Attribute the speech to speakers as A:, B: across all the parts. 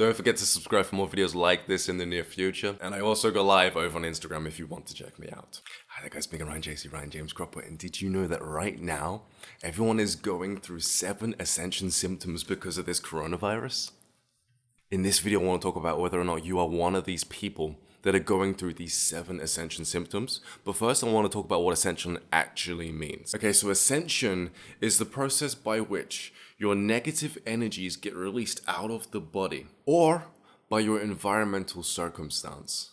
A: Don't forget to subscribe for more videos like this in the near future. And I also go live over on Instagram if you want to check me out. Hi there guys, speaking Ryan JC, Ryan James Cropper. And did you know that right now, everyone is going through 7 Ascension symptoms because of this coronavirus? In this video, I want to talk about whether or not you are one of these people that are going through these 7 Ascension symptoms. But first, I want to talk about what Ascension actually means. Okay, so Ascension is the process by which your negative energies get released out of the body or by your environmental circumstance.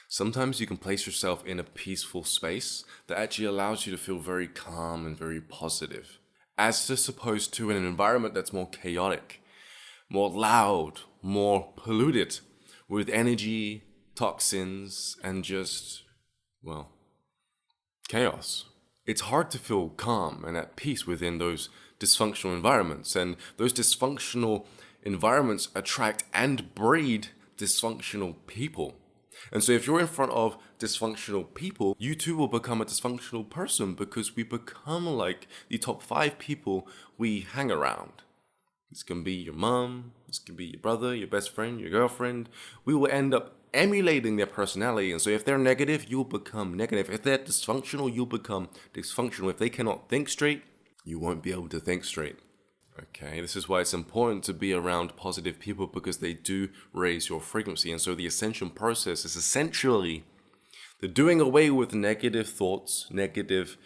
A: Sometimes you can place yourself in a peaceful space that actually allows you to feel very calm and very positive, as opposed to in an environment that's more chaotic, more loud, more polluted with energy, toxins, and just, well, chaos. It's hard to feel calm and at peace within those dysfunctional environments, and those dysfunctional environments attract and breed dysfunctional people. And so if you're in front of dysfunctional people, you too will become a dysfunctional person, because we become like the top 5 people we hang around. This can be your mom, this can be your brother, your best friend, your girlfriend. We will end up emulating their personality. And so if they're negative, you'll become negative. If they're dysfunctional, you'll become dysfunctional. If they cannot think straight, you won't be able to think straight. Okay, this is why it's important to be around positive people, because they do raise your frequency. And so the Ascension process is essentially the doing away with negative thoughts, negative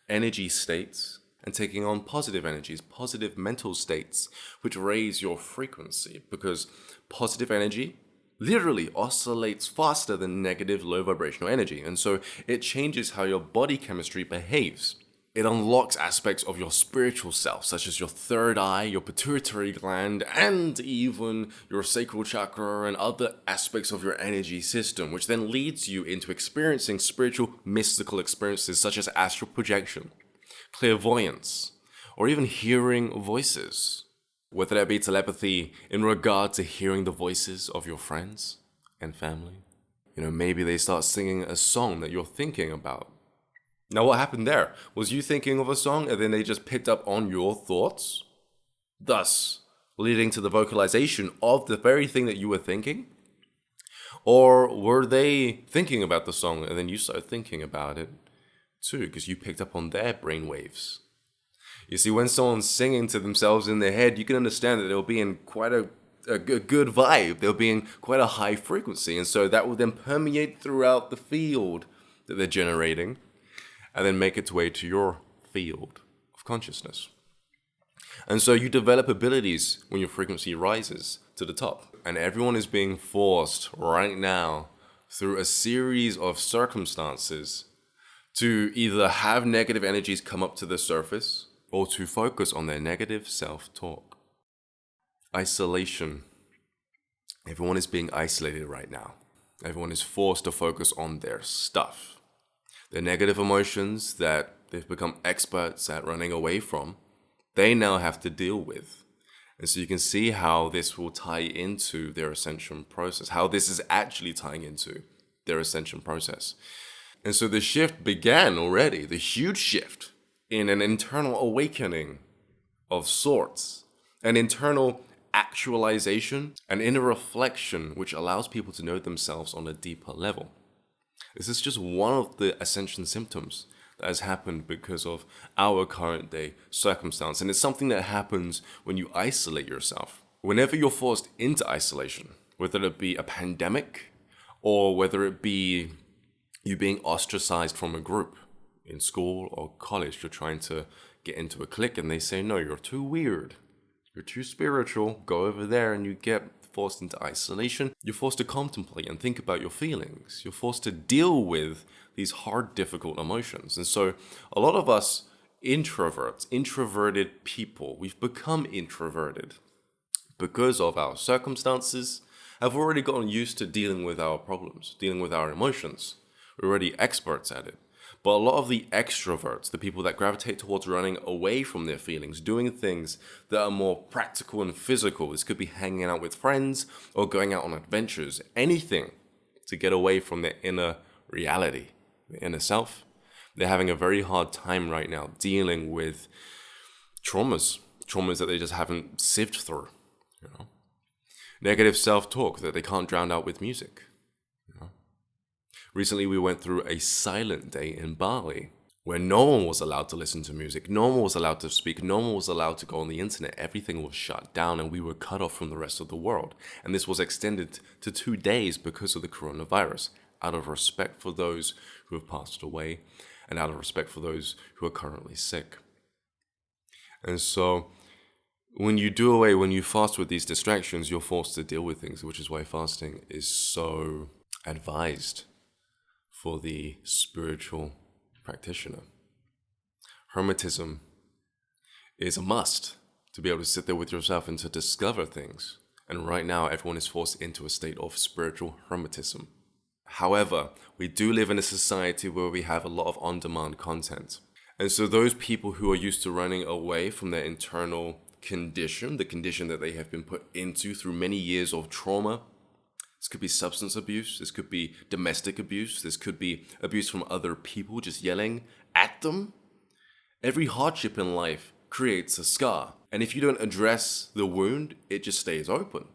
A: energy states, and taking on positive energies, positive mental states, which raise your frequency, because positive energy literally oscillates faster than negative low vibrational energy. And so it changes how your body chemistry behaves. It unlocks aspects of your spiritual self, such as your third eye, your pituitary gland, and even your sacral chakra and other aspects of your energy system, which then leads you into experiencing spiritual, mystical experiences such as astral projection, clairvoyance, or even hearing voices. Whether that be telepathy in regard to hearing the voices of your friends and family. Maybe they start singing a song that you're thinking about. Now, what happened there? Was you thinking of a song and then they just picked up on your thoughts, thus leading to the vocalization of the very thing that you were thinking? Or were they thinking about the song and then you started thinking about it too, because you picked up on their brainwaves? You see, when someone's singing to themselves in their head, you can understand that they'll be in quite a good vibe. They'll be in quite a high frequency. And so that will then permeate throughout the field that they're generating, and then make its way to your field of consciousness. And so you develop abilities when your frequency rises to the top. And everyone is being forced right now through a series of circumstances to either have negative energies come up to the surface or to focus on their negative self-talk. Isolation. Everyone is being isolated right now. Everyone is forced to focus on their stuff. Their negative emotions that they've become experts at running away from, they now have to deal with. And so you can see how this will tie into their Ascension process, how this is actually tying into their Ascension process. And so the shift began already, the huge shift in an internal awakening of sorts, an internal actualization, an inner reflection which allows people to know themselves on a deeper level. This is just one of the Ascension symptoms that has happened because of our current day circumstance. And it's something that happens when you isolate yourself. Whenever you're forced into isolation, whether it be a pandemic or whether it be you being ostracized from a group in school or college, you're trying to get into a clique and they say, no, you're too weird, you're too spiritual, go over there, and you get forced into isolation. You're forced to contemplate and think about your feelings. You're forced to deal with these hard, difficult emotions. And so a lot of us introverts, introverted people, we've become introverted because of our circumstances, have already gotten used to dealing with our problems, dealing with our emotions. We're already experts at it. But a lot of the extroverts, the people that gravitate towards running away from their feelings, doing things that are more practical and physical. This could be hanging out with friends or going out on adventures, anything to get away from their inner reality, their inner self. They're having a very hard time right now dealing with traumas that they just haven't sieved through, Negative self-talk that they can't drown out with music. Recently, we went through a silent day in Bali where no one was allowed to listen to music, no one was allowed to speak, no one was allowed to go on the internet. Everything was shut down and we were cut off from the rest of the world. And this was extended to 2 days because of the coronavirus, out of respect for those who have passed away and out of respect for those who are currently sick. And so when you fast with these distractions, you're forced to deal with things, which is why fasting is so advised for the spiritual practitioner. Rheumatism is a must to be able to sit there with yourself and to discover things. And right now, everyone is forced into a state of spiritual rheumatism. However, we do live in a society where we have a lot of on-demand content. And so those people who are used to running away from their internal condition, the condition that they have been put into through many years of trauma, this could be substance abuse, this could be domestic abuse, this could be abuse from other people just yelling at them. Every hardship in life creates a scar. And if you don't address the wound, it just stays open.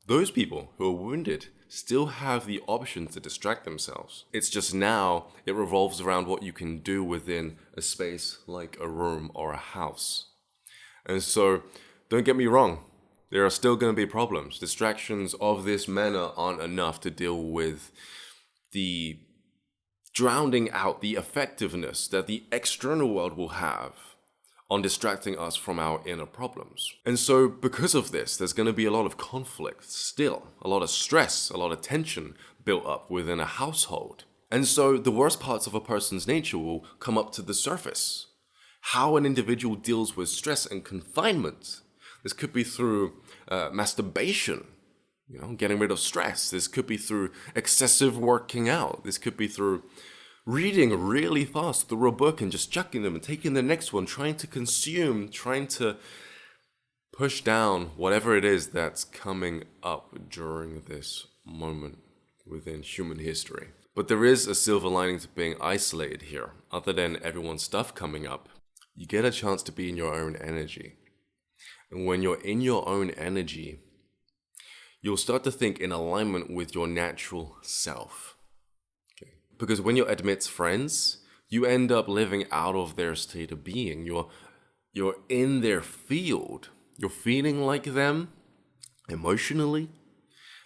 A: Those people who are wounded still have the option to distract themselves. It's just now it revolves around what you can do within a space like a room or a house. And so, don't get me wrong, there are still going to be problems. Distractions of this manner aren't enough to deal with the drowning out the effectiveness that the external world will have on distracting us from our inner problems. And so because of this, there's going to be a lot of conflict still, a lot of stress, a lot of tension built up within a household. And so the worst parts of a person's nature will come up to the surface. How an individual deals with stress and confinement. This could be through masturbation, getting rid of stress. This could be through excessive working out. This could be through reading really fast through a book and just chucking them and taking the next one, trying to consume, trying to push down whatever it is that's coming up during this moment within human history. But there is a silver lining to being isolated here. Other than everyone's stuff coming up, you get a chance to be in your own energy. And when you're in your own energy, you'll start to think in alignment with your natural self. Okay. Because when you're amidst friends, you end up living out of their state of being. You're in their field. You're feeling like them emotionally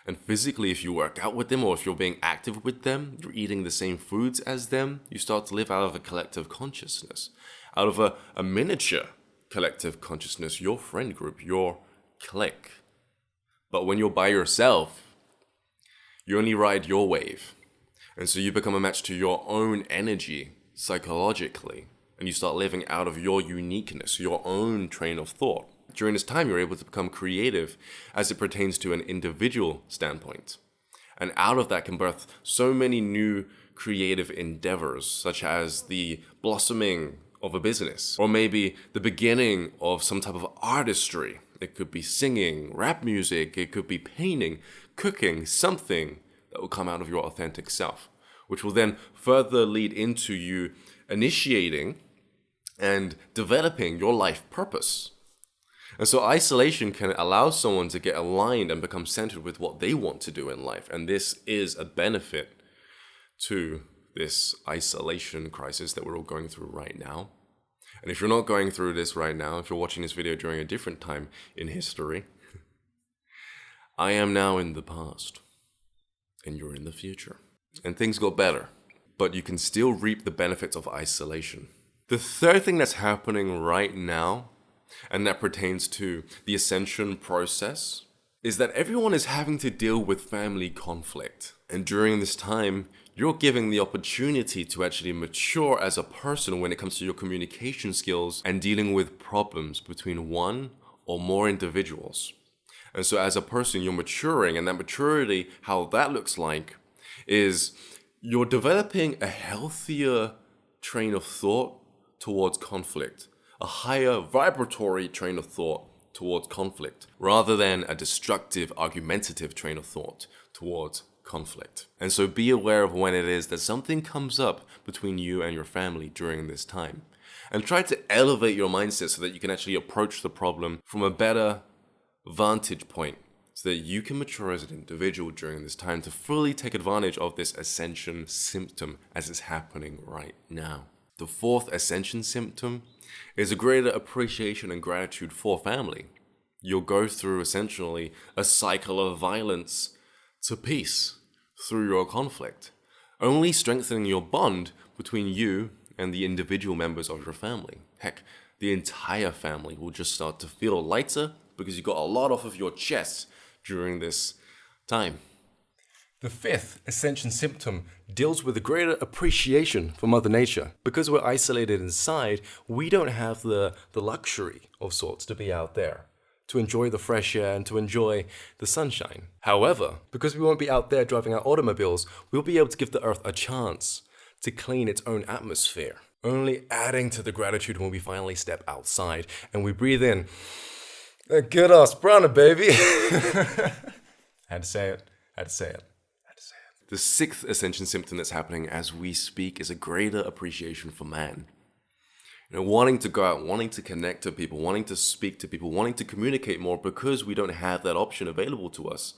A: and physically. If you work out with them or if you're being active with them, you're eating the same foods as them, you start to live out of a collective consciousness, out of a miniature collective consciousness, your friend group, your clique. But when you're by yourself, you only ride your wave. And so you become a match to your own energy psychologically, and you start living out of your uniqueness, your own train of thought. During this time, you're able to become creative as it pertains to an individual standpoint. And out of that can birth so many new creative endeavors, such as the blossoming of a business, or maybe the beginning of some type of artistry. It could be singing, rap music, it could be painting, cooking, something that will come out of your authentic self, which will then further lead into you initiating and developing your life purpose. And so isolation can allow someone to get aligned and become centered with what they want to do in life. And this is a benefit to this isolation crisis that we're all going through right now. And if you're not going through this right now, if you're watching this video during a different time in history, I am now in the past and you're in the future. And things got better, but you can still reap the benefits of isolation. The third thing that's happening right now, and that pertains to the Ascension process, is that everyone is having to deal with family conflict. And during this time, you're giving the opportunity to actually mature as a person when it comes to your communication skills and dealing with problems between one or more individuals. And so as a person, you're maturing, and that maturity, how that looks like, is you're developing a healthier train of thought towards conflict, a higher vibratory train of thought towards conflict, rather than a destructive, argumentative train of thought towards conflict. And so be aware of when it is that something comes up between you and your family during this time. And try to elevate your mindset so that you can actually approach the problem from a better vantage point, so that you can mature as an individual during this time to fully take advantage of this ascension symptom as it's happening right now. The fourth ascension symptom is a greater appreciation and gratitude for family. You'll go through essentially a cycle of violence to peace through your conflict, only strengthening your bond between you and the individual members of your family. Heck, the entire family will just start to feel lighter because you got a lot off of your chest during this time. The fifth ascension symptom deals with a greater appreciation for Mother Nature. Because we're isolated inside, we don't have the luxury of sorts to be out there, to enjoy the fresh air and to enjoy the sunshine. However, because we won't be out there driving our automobiles, we'll be able to give the earth a chance to clean its own atmosphere, only adding to the gratitude when we finally step outside and we breathe in that good ass prana, baby. Had to say it. The sixth ascension symptom that's happening as we speak is a greater appreciation for man. Wanting to go out, wanting to connect to people, wanting to speak to people, wanting to communicate more because we don't have that option available to us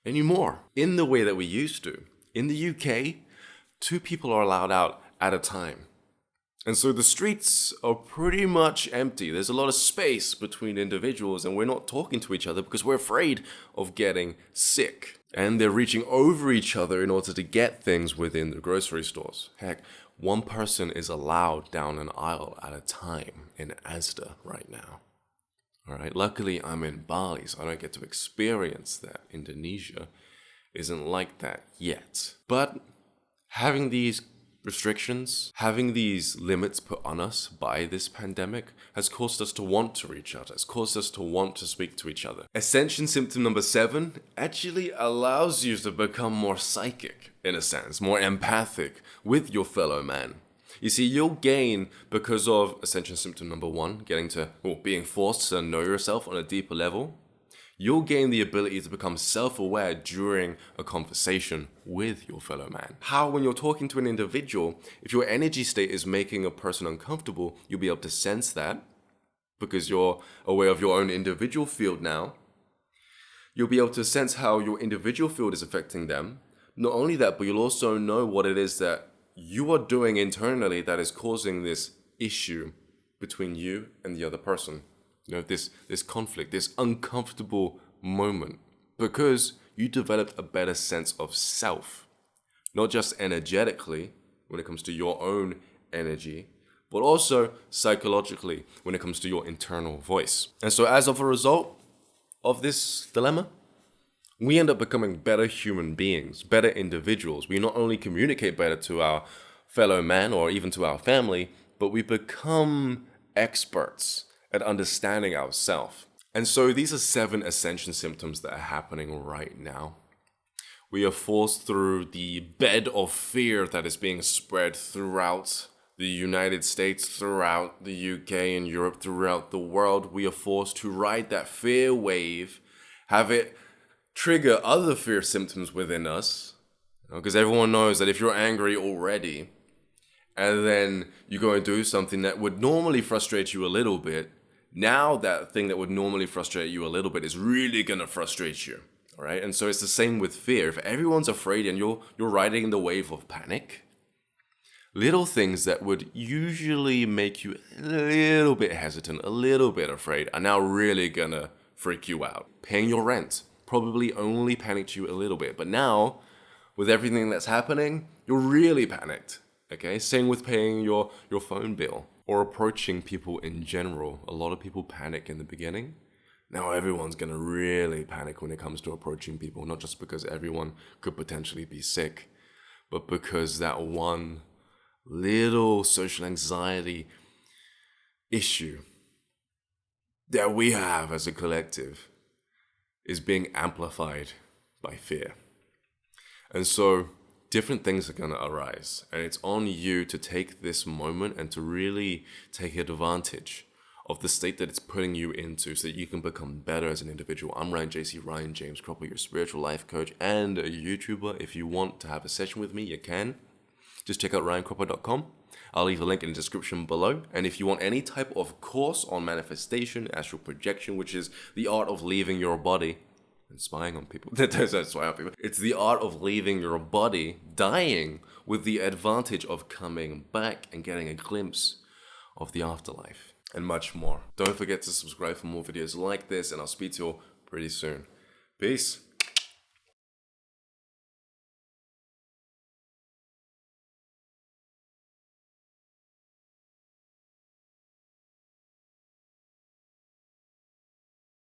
A: anymore in the way that we used to. In the UK, 2 people are allowed out at a time. And so the streets are pretty much empty. There's a lot of space between individuals and we're not talking to each other because we're afraid of getting sick. And they're reaching over each other in order to get things within the grocery stores. Heck, 1 person is allowed down an aisle at a time in Asda right now. All right, luckily I'm in Bali, so I don't get to experience that. Indonesia isn't like that yet. But having these restrictions, having these limits put on us by this pandemic has caused us to want to reach out, has caused us to want to speak to each other. Ascension symptom number 7 actually allows you to become more psychic, in a sense, more empathic with your fellow man. You see, you'll gain because of ascension symptom number 1, being forced to know yourself on a deeper level. You'll gain the ability to become self-aware during a conversation with your fellow man. How, when you're talking to an individual, if your energy state is making a person uncomfortable, you'll be able to sense that because you're aware of your own individual field now. You'll be able to sense how your individual field is affecting them. Not only that, but you'll also know what it is that you are doing internally that is causing this issue between you and the other person. This conflict, this uncomfortable moment, because you developed a better sense of self, not just energetically when it comes to your own energy, but also psychologically when it comes to your internal voice. And so as of a result of this dilemma, we end up becoming better human beings, better individuals. We not only communicate better to our fellow man or even to our family, but we become experts at understanding ourselves. And so these are 7 ascension symptoms that are happening right now. We are forced through the bed of fear that is being spread throughout the United States, throughout the UK and Europe, throughout the world. We are forced to ride that fear wave, have it trigger other fear symptoms within us. Because everyone knows that if you're angry already, and then you go and do something that would normally frustrate you a little bit, now that thing that would normally frustrate you a little bit is really going to frustrate you, all right? And so it's the same with fear. If everyone's afraid and you're riding the wave of panic, little things that would usually make you a little bit hesitant, a little bit afraid, are now really going to freak you out. Paying your rent probably only panicked you a little bit, but now, with everything that's happening, you're really panicked, okay? Same with paying your phone bill. Or approaching people in general. A lot of people panic in the beginning. Now everyone's going to really panic when it comes to approaching people, not just because everyone could potentially be sick, but because that one little social anxiety issue that we have as a collective is being amplified by fear. And so different things are going to arise, and it's on you to take this moment and to really take advantage of the state that it's putting you into so that you can become better as an individual. I'm Ryan James Cropper, your spiritual life coach and a YouTuber. If you want to have a session with me, you can. Just check out ryancropper.com. I'll leave a link in the description below. And if you want any type of course on manifestation, astral projection, which is the art of leaving your body and spying on people. Don't spy on people. It's the art of leaving your body dying with the advantage of coming back and getting a glimpse of the afterlife and much more. Don't forget to subscribe for more videos like this, and I'll speak to you all pretty soon. Peace.